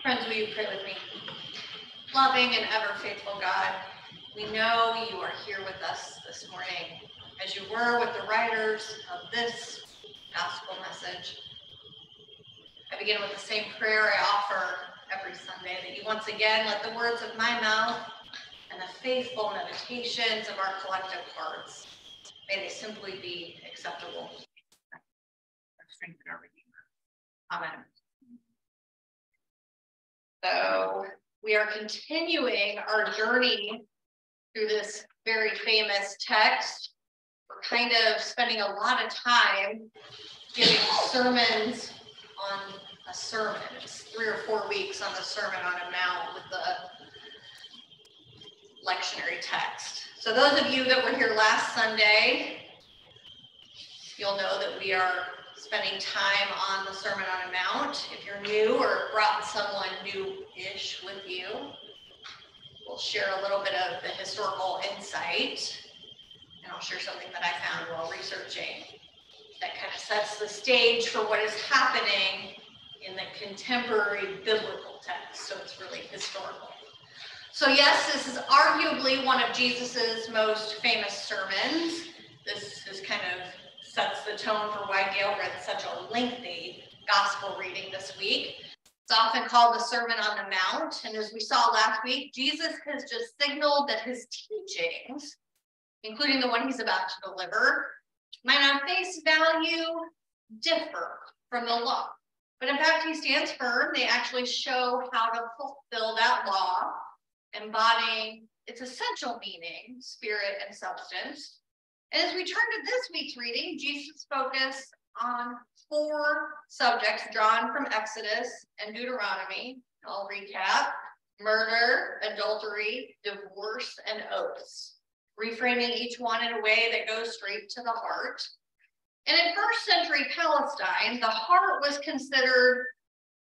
Friends, will you pray with me? Loving and ever faithful God, we know you are here with us this morning, as you were with the writers of this gospel message. I begin with the same prayer I offer every Sunday, that you once again let the words of my mouth and the faithful meditations of our collective hearts, may they simply be acceptable. Strengthen our Redeemer. Amen. So we are continuing our journey through this very famous text. We're kind of spending a lot of time giving sermons on a sermon. It's 3 or 4 weeks on the Sermon on the Mount with the lectionary text. So those of you that were here last Sunday, you'll know that we are spending time on the Sermon on the Mount. If you're new or brought someone new-ish with you, we'll share a little bit of the historical insight, and I'll share something that I found while researching that kind of sets the stage for what is happening in the contemporary biblical text, so it's really historical. So yes, this is arguably one of Jesus's most famous sermons. This is kind of sets the tone for why Gail read such a lengthy gospel reading this week. It's often called the Sermon on the Mount, and as we saw last week, Jesus has just signaled that his teachings, including the one he's about to deliver, might on face value differ from the law. But in fact, he stands firm. They actually show how to fulfill that law, embodying its essential meaning, spirit and substance. And as we turn to this week's reading, Jesus focused on 4 subjects drawn from Exodus and Deuteronomy. I'll recap: murder, adultery, divorce, and oaths, reframing each one in a way that goes straight to the heart. And in first century Palestine, the heart was considered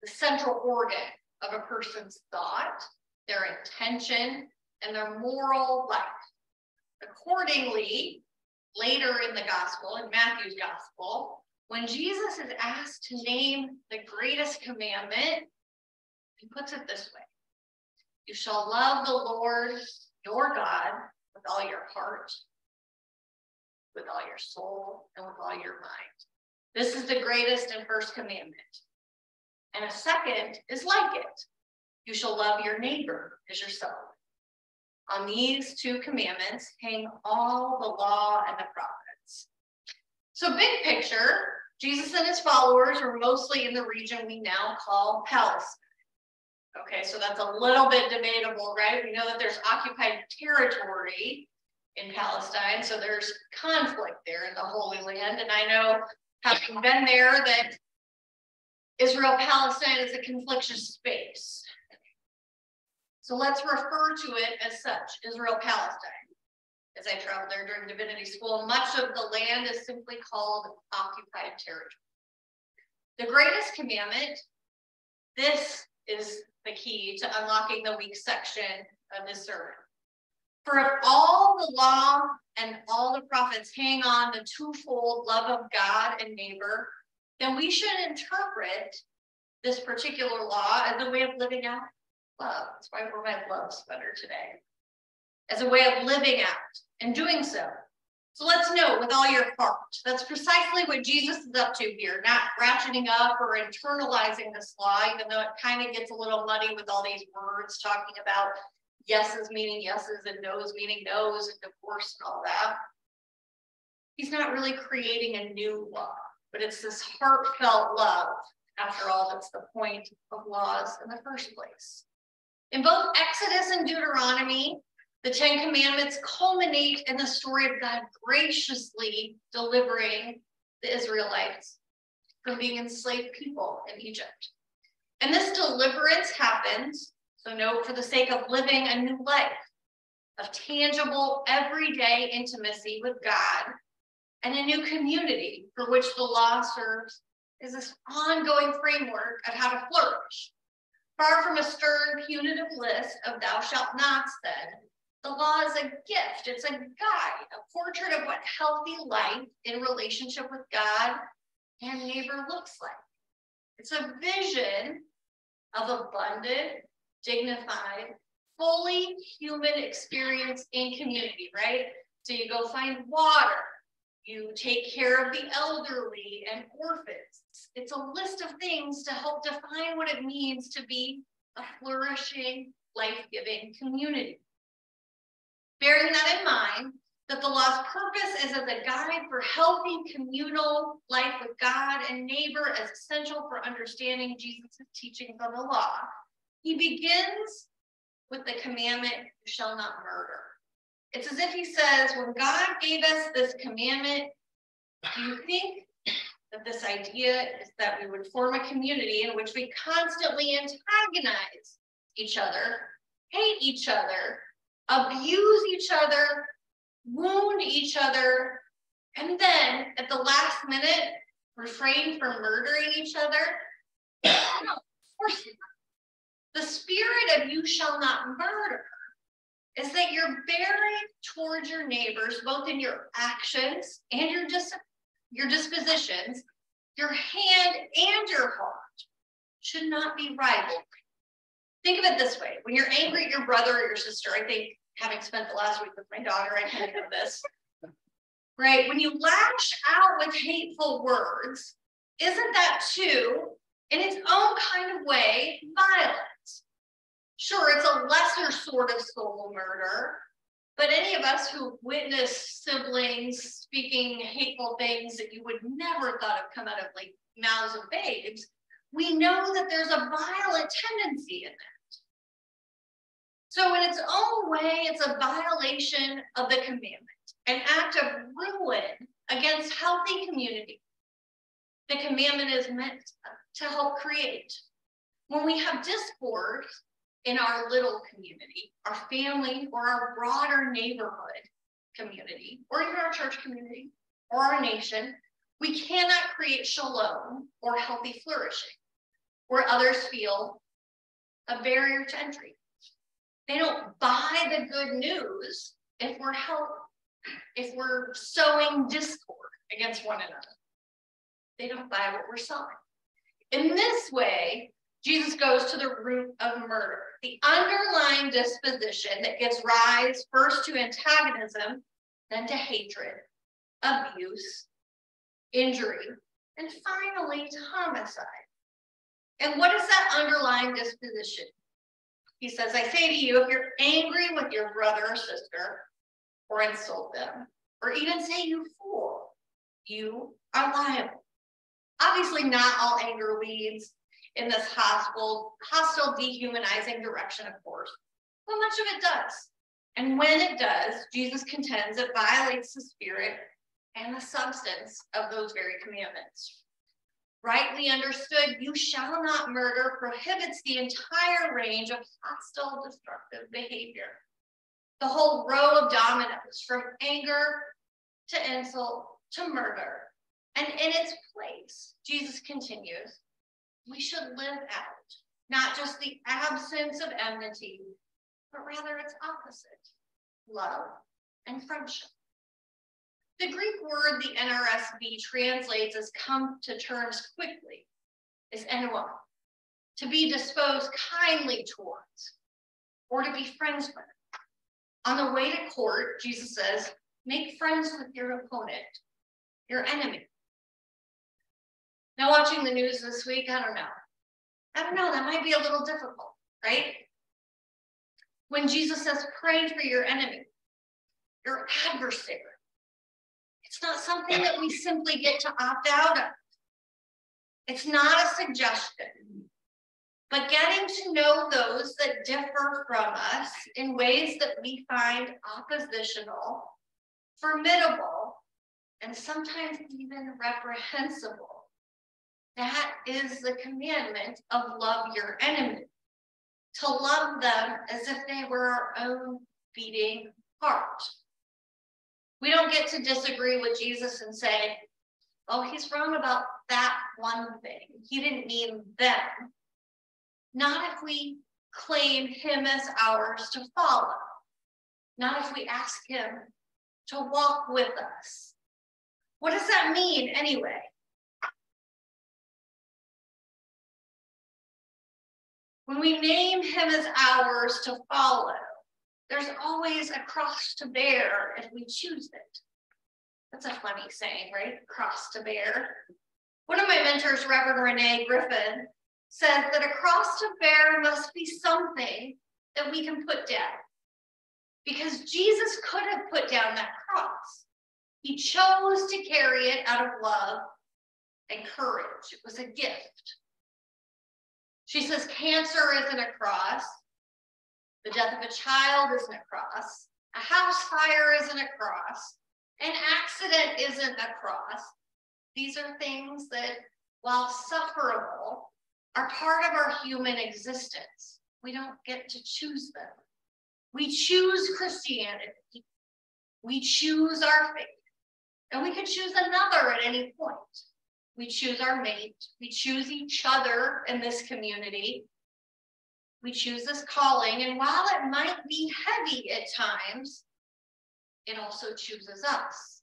the central organ of a person's thought, their intention, and their moral life. Accordingly, later in the gospel, in Matthew's gospel, when Jesus is asked to name the greatest commandment, he puts it this way: you shall love the Lord your God with all your heart, with all your soul, and with all your mind. This is the greatest and first commandment. And a second is like it: you shall love your neighbor as yourself. On these 2 commandments hang all the law and the prophets. So big picture, Jesus and his followers were mostly in the region we now call Palestine. Okay, so that's a little bit debatable, right? We know that there's occupied territory in Palestine, so there's conflict there in the Holy Land. And I know, having been there, that Israel-Palestine is a conflictious space. So let's refer to it as such, Israel-Palestine. As I traveled there during divinity school, much of the land is simply called occupied territory. The greatest commandment, this is the key to unlocking the weak section of this sermon. For if all the law and all the prophets hang on the twofold love of God and neighbor, then we should interpret this particular law as a way of living out love. That's why we're my love sweater today. As a way of living out and doing so. So let's know, with all your heart. That's precisely what Jesus is up to here, not ratcheting up or internalizing this law, even though it kind of gets a little muddy with all these words talking about yeses meaning yeses and noes meaning noes and divorce and all that. He's not really creating a new law, but it's this heartfelt love. After all, that's the point of laws in the first place. In both Exodus and Deuteronomy, the 10 Commandments culminate in the story of God graciously delivering the Israelites from being enslaved people in Egypt. And this deliverance happens, so note, for the sake of living a new life, of tangible, everyday intimacy with God, and a new community for which the law serves as this ongoing framework of how to flourish. Far from a stern, punitive list of thou shalt nots, then, the law is a gift. It's a guide, a portrait of what healthy life in relationship with God and neighbor looks like. It's a vision of abundant, dignified, fully human experience in community, right? So you go find water, you take care of the elderly and orphans. It's a list of things to help define what it means to be a flourishing, life-giving community. Bearing that in mind, that the law's purpose is as a guide for healthy communal life with God and neighbor as essential for understanding Jesus' teachings on the law, he begins with the commandment, you shall not murder. It's as if he says, when God gave us this commandment, do you think that this idea is that we would form a community in which we constantly antagonize each other, hate each other, abuse each other, wound each other, and then at the last minute, refrain from murdering each other? No, of course not. The spirit of you shall not murder is that you're bearing towards your neighbors, both in your actions and your dispositions, your hand and your heart should not be rivalry. Think of it this way. When you're angry at your brother or your sister, I think, having spent the last week with my daughter, I kind of know this, right? When you lash out with hateful words, isn't that too, in its own kind of way, violence? Sure, it's a lesser sort of soul murder, but any of us who witness siblings speaking hateful things that you would never thought of come out of like mouths of babes, we know that there's a violent tendency in that. So in its own way, it's a violation of the commandment, an act of ruin against healthy community. The commandment is meant to help create. When we have discord in our little community, our family, or our broader neighborhood community, or even our church community, or our nation, we cannot create shalom or healthy flourishing, where others feel a barrier to entry. They don't buy the good news if we're sowing discord against one another. They don't buy what we're selling. In this way, Jesus goes to the root of murder, the underlying disposition that gives rise first to antagonism, then to hatred, abuse, injury, and finally to homicide. And what is that underlying disposition? He says, I say to you, if you're angry with your brother or sister, or insult them, or even say you fool, you are liable. Obviously, not all anger leads in this hostile, dehumanizing direction, of course, but much of it does. And when it does, Jesus contends it violates the spirit and the substance of those very commandments. Rightly understood, you shall not murder prohibits the entire range of hostile, destructive behavior. The whole row of dominoes, from anger to insult to murder. And in its place, Jesus continues, we should live out not just the absence of enmity, but rather its opposite, love and friendship. The Greek word the NRSV translates as come to terms quickly is enoi, to be disposed kindly towards, or to be friends with. On the way to court, Jesus says, make friends with your opponent, your enemy. Now, watching the news this week, I don't know, that might be a little difficult, right? When Jesus says, pray for your enemy, your adversary, it's not something that we simply get to opt out of. It's not a suggestion, but getting to know those that differ from us in ways that we find oppositional, formidable, and sometimes even reprehensible. That is the commandment of love your enemy, to love them as if they were our own beating heart. We don't get to disagree with Jesus and say, oh, he's wrong about that one thing. He didn't mean them. Not if we claim him as ours to follow. Not if we ask him to walk with us. What does that mean anyway? When we name him as ours to follow, there's always a cross to bear if we choose it. That's a funny saying, right? Cross to bear. One of my mentors, Reverend Renee Griffin, said that a cross to bear must be something that we can put down. Because Jesus could have put down that cross. He chose to carry it out of love and courage. It was a gift. She says cancer isn't a cross. The death of a child isn't a cross. A house fire isn't a cross. An accident isn't a cross. These are things that, while sufferable, are part of our human existence. We don't get to choose them. We choose Christianity. We choose our faith. And we could choose another at any point. We choose our mate. We choose each other in this community. We choose this calling. And while it might be heavy at times, it also chooses us.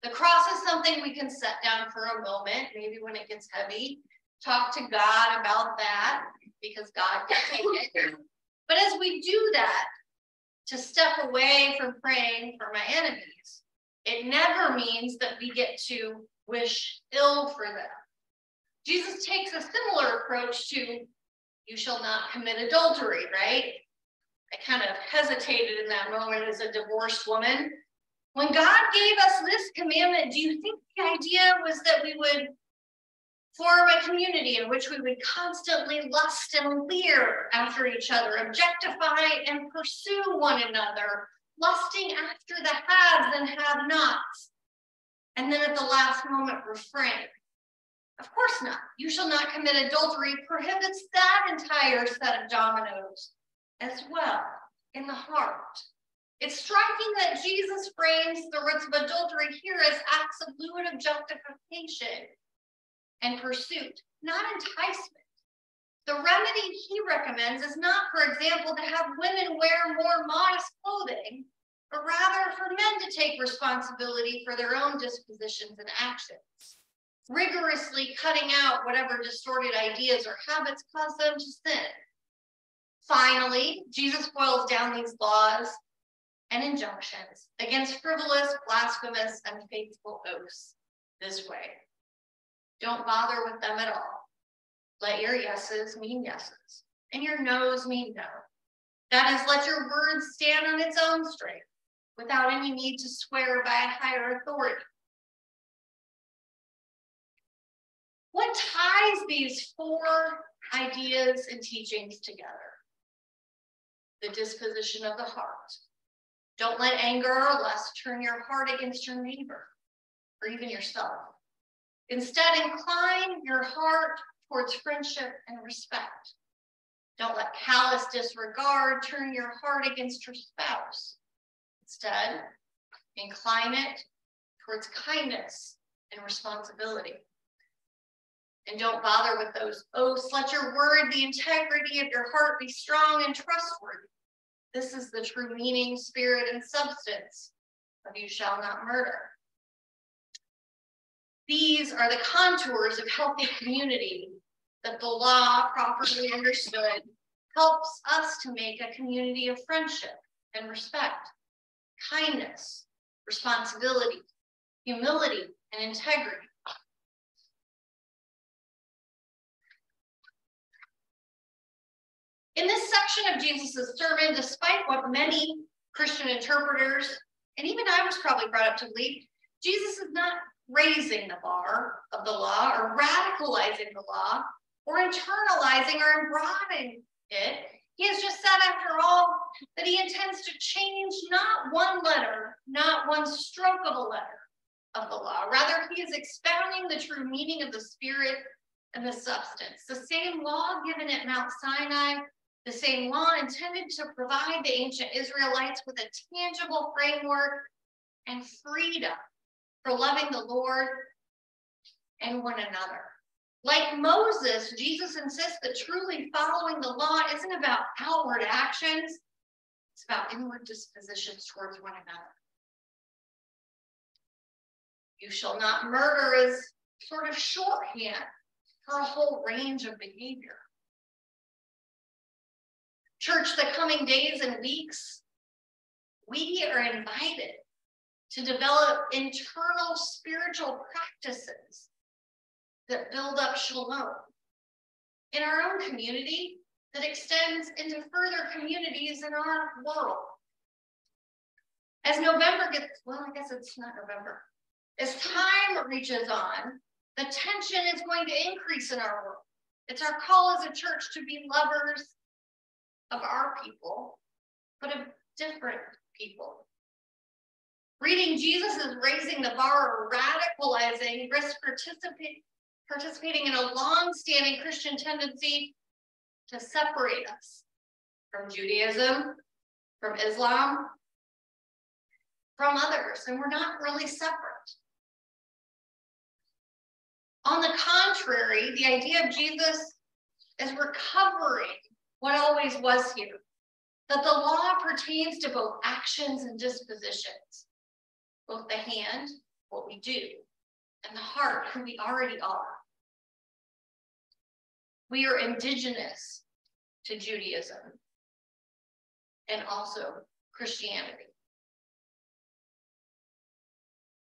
The cross is something we can set down for a moment, maybe when it gets heavy. Talk to God about that, because God can take it. But as we do that, to step away from praying for my enemies, it never means that we get to wish ill for them. Jesus takes a similar approach to, you shall not commit adultery, right? I kind of hesitated in that moment as a divorced woman. When God gave us this commandment, do you think the idea was that we would form a community in which we would constantly lust and leer after each other, objectify and pursue one another, lusting after the haves and have-nots, and then at the last moment refrain? Of course not. You shall not commit adultery prohibits that entire set of dominoes as well in the heart. It's striking that Jesus frames the roots of adultery here as acts of lewd objectification and pursuit, not enticement. The remedy he recommends is not, for example, to have women wear more modest clothing, but rather for men to take responsibility for their own dispositions and actions, rigorously cutting out whatever distorted ideas or habits cause them to sin. Finally, Jesus boils down these laws and injunctions against frivolous, blasphemous, unfaithful oaths this way. Don't bother with them at all. Let your yeses mean yeses, and your no's mean no. That is, let your word stand on its own strength, without any need to swear by a higher authority. What ties these four ideas and teachings together? The disposition of the heart. Don't let anger or lust turn your heart against your neighbor or even yourself. Instead, incline your heart towards friendship and respect. Don't let callous disregard turn your heart against your spouse. Instead, incline it towards kindness and responsibility. And don't bother with those oaths. Let your word, the integrity of your heart, be strong and trustworthy. This is the true meaning, spirit, and substance of you shall not murder. These are the contours of healthy community that the law, properly understood, helps us to make a community of friendship and respect, kindness, responsibility, humility, and integrity. In this section of Jesus' sermon, despite what many Christian interpreters, and even I was probably brought up to believe, Jesus is not raising the bar of the law or radicalizing the law or internalizing or broadening it. He has just said, after all, that he intends to change not one letter, not one stroke of a letter of the law. Rather, he is expounding the true meaning of the spirit and the substance. The same law given at Mount Sinai, the same law intended to provide the ancient Israelites with a tangible framework and freedom for loving the Lord and one another. Like Moses, Jesus insists that truly following the law isn't about outward actions, it's about inward dispositions towards one another. You shall not murder is sort of shorthand for a whole range of behavior. Church, the coming days and weeks, we are invited to develop internal spiritual practices that build up shalom in our own community that extends into further communities in our world. As November gets, well, I guess it's not November. As time reaches on, the tension is going to increase in our world. It's our call as a church to be lovers of our people, but of different people. Reading Jesus is raising the bar, or radicalizing, risk participating in a long-standing Christian tendency to separate us from Judaism, from Islam, from others, and we're not really separate. On the contrary, the idea of Jesus is recovering what always was here, that the law pertains to both actions and dispositions, both the hand, what we do, and the heart, who we already are. We are indigenous to Judaism and also Christianity.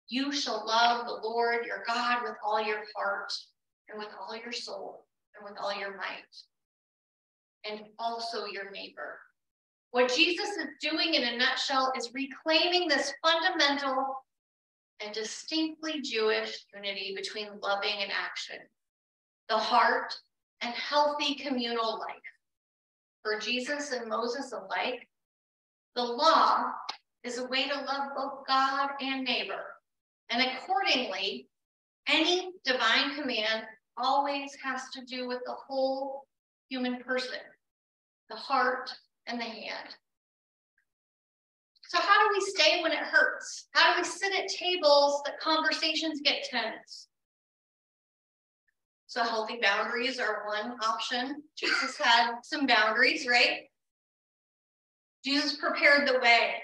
You shall love the Lord your God with all your heart and with all your soul and with all your might, and also your neighbor. What Jesus is doing in a nutshell is reclaiming this fundamental and distinctly Jewish unity between loving and action, the heart and healthy communal life. For Jesus and Moses alike, the law is a way to love both God and neighbor. And accordingly, any divine command always has to do with the whole human person, the heart and the hand. So how do we stay when it hurts? How do we sit at tables that conversations get tense? So healthy boundaries are one option. Jesus had some boundaries, right? Jesus prepared the way.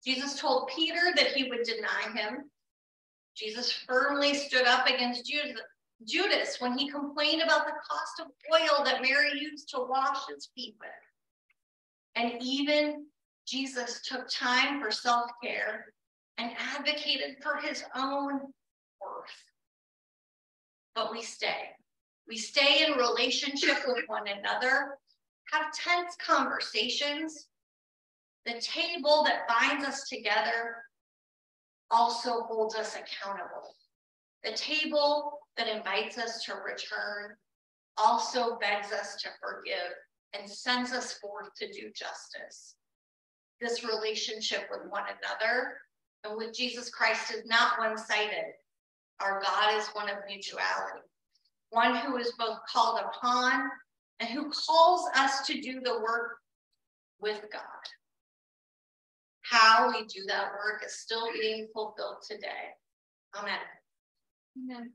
Jesus told Peter that he would deny him. Jesus firmly stood up against Judas when he complained about the cost of oil that Mary used to wash his feet with. And even Jesus took time for self-care and advocated for his own worth. But we stay. We stay in relationship with one another, have tense conversations. The table that binds us together also holds us accountable. The table that invites us to return also begs us to forgive and sends us forth to do justice. This relationship with one another and with Jesus Christ is not one-sided. Our God is one of mutuality, one who is both called upon and who calls us to do the work with God. How we do that work is still being fulfilled today. Amen. Amen.